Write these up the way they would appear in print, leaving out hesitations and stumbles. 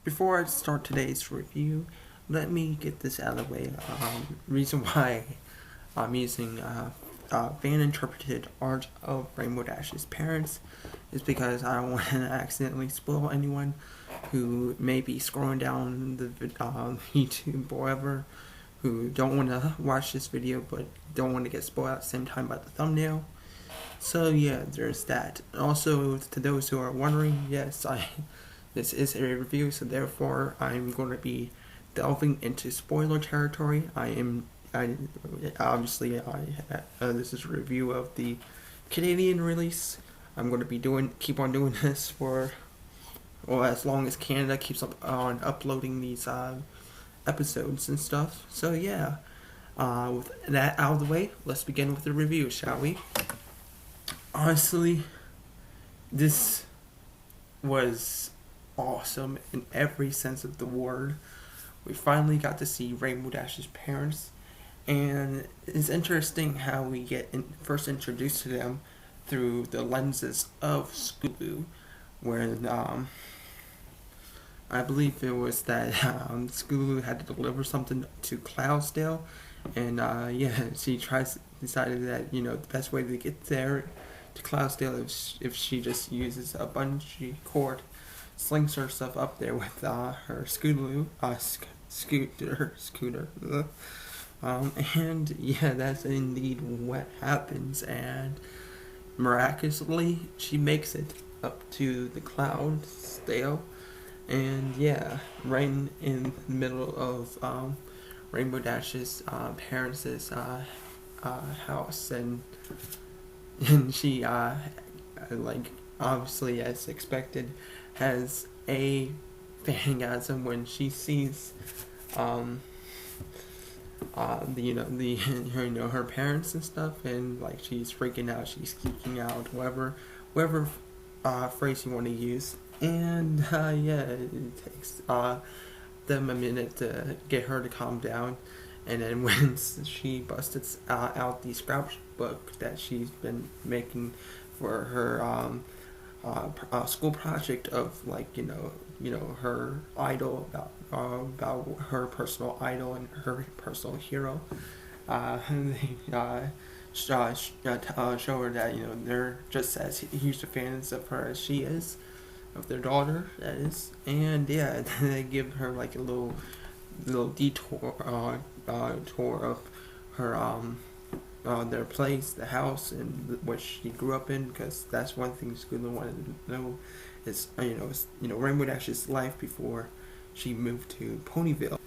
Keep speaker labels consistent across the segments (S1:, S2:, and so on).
S1: Before I start today's review, let me get this out of the way. Reason why I'm using fan-interpreted art of Rainbow Dash's parents is because I don't want to accidentally spoil anyone who may be scrolling down the YouTube or whatever, who don't want to watch this video but don't want to get spoiled at the same time by the thumbnail. So yeah, there's that. Also, to those who are wondering, yes, this is a review, so therefore I'm going to be delving into spoiler territory. This is a review of the Canadian release. I'm going to be keep on doing this for, well, as long as Canada keeps on uploading these episodes and stuff. So yeah, with that out of the way, let's begin with the review, shall we? Honestly, this was awesome in every sense of the word. We finally got to see Rainbow Dash's parents, and it's interesting how we get first introduced to them through the lenses of Scooby, where I believe it was that Scooby had to deliver something to Cloudsdale, and she decided that the best way to get there to Cloudsdale if she just uses a bungee cord, slings herself up there with her scooter. And yeah, that's indeed what happens, and miraculously she makes it up to the Cloudsdale, and yeah, right in the middle of Rainbow Dash's parents' house, and she obviously, as expected, has a fangasm when she sees her parents and stuff, and she's freaking out, she's geeking out, whatever phrase you want to use. And it takes them a minute to get her to calm down, and then when she busted out the scrapbook that she's been making for her school project of her idol, about her personal idol and her personal hero, they show her that they're just as huge fans of her as she is, of their daughter, that is. And yeah, they give her a little detour tour of her their place, the house, and what she grew up in, because that's one thing Scooter wanted to know is Rainbow Dash's life before she moved to Ponyville,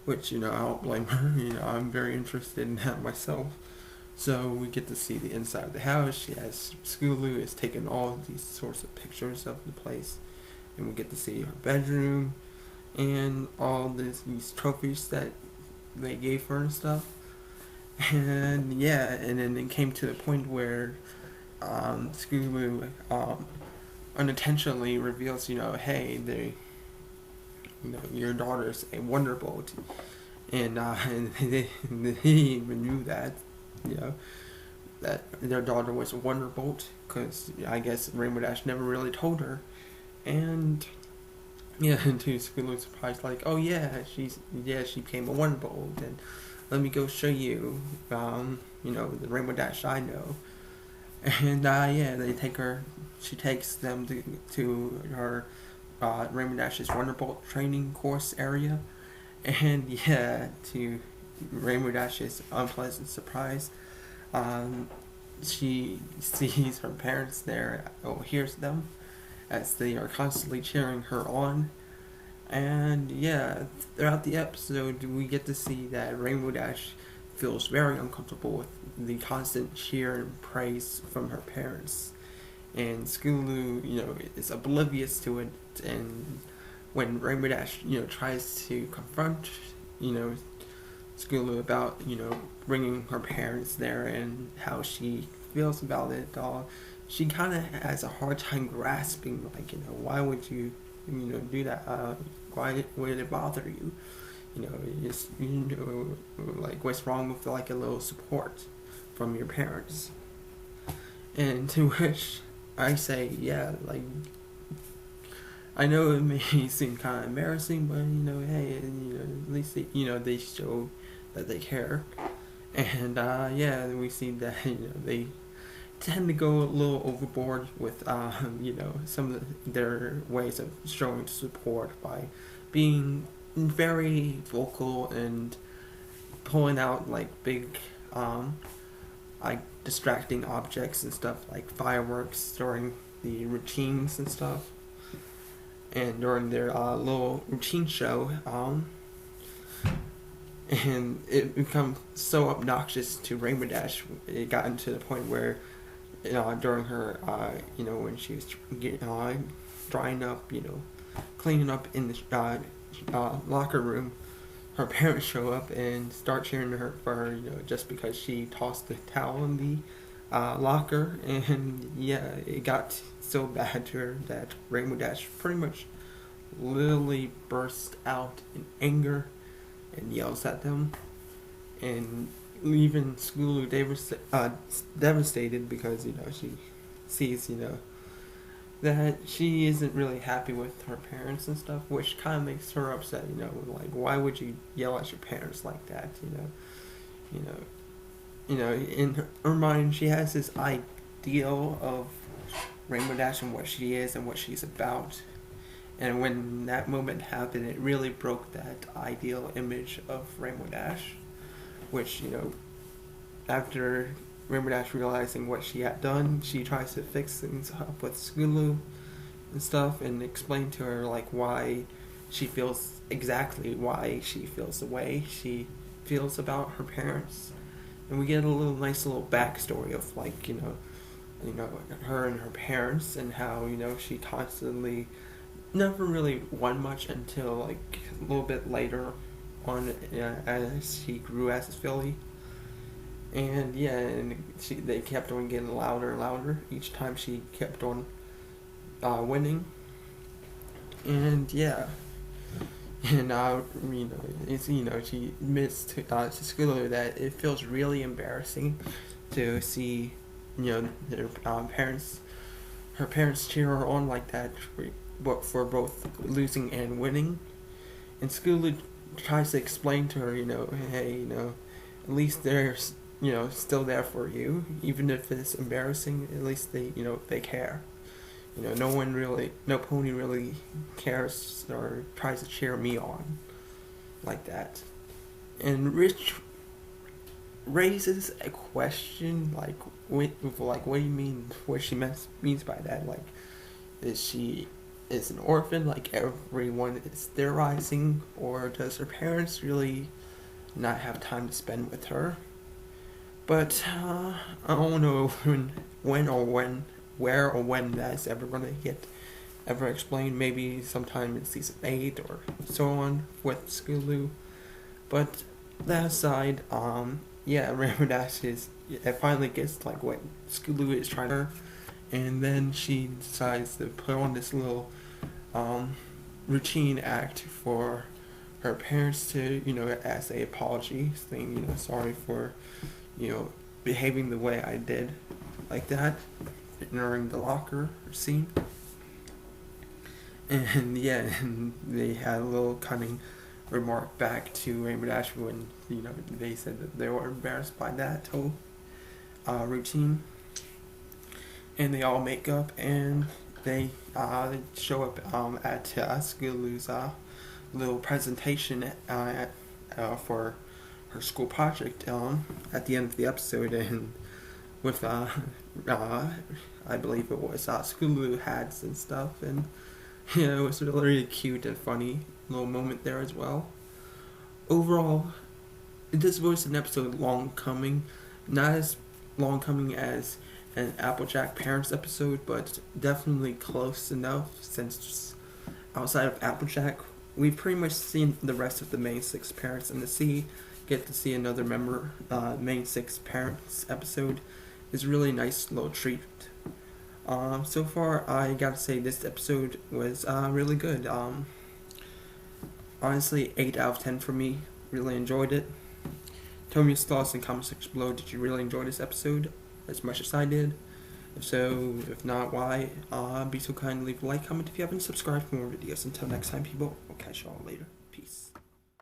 S1: which I don't blame her. I'm very interested in that myself. So we get to see the inside of the house. She has Scootaloo has taken all these sorts of pictures of the place, and we get to see her bedroom and all these trophies that they gave her and stuff. And yeah, and then it came to the point where Scootaloo unintentionally reveals, hey, your daughter's a Wonderbolt, and they even knew that, that their daughter was a Wonderbolt, because I guess Rainbow Dash never really told her. And yeah, and to Scootaloo's surprise, oh yeah, she became a Wonderbolt, and let me go show you, the Rainbow Dash I know. And they take her. She takes them to her Rainbow Dash's Wonderbolt training course area, and yeah, to Rainbow Dash's unpleasant surprise, she sees her parents there, or hears them, as they are constantly cheering her on. And yeah, throughout the episode, we get to see that Rainbow Dash feels very uncomfortable with the constant cheer and praise from her parents, and Scootaloo, is oblivious to it. And when Rainbow Dash, tries to confront, Scootaloo about, bringing her parents there and how she feels about it all, she kind of has a hard time grasping, why would you, do that? Why would it bother you? What's wrong with a little support from your parents? And to which I say, yeah, I know it may seem kind of embarrassing, but hey, at least they show that they care. And yeah, we see that they tend to go a little overboard with some of their ways of showing support by being very vocal and pulling out like big like distracting objects and stuff like fireworks during the routines and stuff, and during their little routine show, and it become so obnoxious to Rainbow Dash. It got into the point where during her when she was drying up, cleaning up in the locker room, her parents show up and start cheering her for her, just because she tossed the towel in the locker. And yeah, it got so bad to her that Rainbow Dash pretty much literally burst out in anger and yells at them, and leaving Skulu devastated because she sees that she isn't really happy with her parents and stuff, which kind of makes her upset. Like, why would you yell at your parents like that? In her mind, she has this ideal of Rainbow Dash and what she is and what she's about. And when that moment happened, it really broke that ideal image of Rainbow Dash, which, after Rainbow Dash realizing what she had done, she tries to fix things up with Skulu and stuff and explain to her, like, why she feels exactly why she feels the way she feels about her parents. And we get a nice little backstory of, like, her and her parents, and how, she constantly never really won much until, like, a little bit later on, as she grew as a filly. And yeah, and they kept on getting louder and louder each time she kept on winning. And yeah, and it's she admits to Skulu that it feels really embarrassing to see their her parents cheer her on like that for both losing and winning. And Skulu tries to explain to her, hey, at least they're still there for you, even if it's embarrassing. At least they care. No pony really cares or tries to cheer me on like that. And Rich raises a question, like, what do you mean? What she means by that? Like, is an orphan, like everyone is theorizing, or does her parents really not have time to spend with her? But I don't know where or when that's ever going to get ever explained. Maybe sometime in season 8 or so on with Skulu. But that aside, yeah, Rainbow Dash it finally gets like what Skulu is trying to her, and then she decides to put on this little routine act for her parents to, as a apology, saying, sorry for, behaving the way I did, like that, during the locker scene. And yeah, and they had a little cunning remark back to Rainbow Dash when, they said that they were embarrassed by that whole routine. And they all make up and they show up at Skulu's little presentation for her school project at the end of the episode, and with I believe it was Skulu hats and stuff, and it was really cute and funny little moment there as well. Overall, this was an episode long coming, not as long coming as an Applejack Parents episode, but definitely close enough, since outside of Applejack, we've pretty much seen the rest of the main 6 parents, and get to see another member, main 6 parents episode is really a nice little treat. So far, I gotta say this episode was really good. Honestly, 8 out of 10 for me. Really enjoyed it. Tell me your thoughts in comments section below. Did you really enjoy this episode as much as I did? If so, if not, why? Be so kind to leave a like, comment if you haven't subscribed for more videos. Until next time, people, we'll catch y'all later. Peace.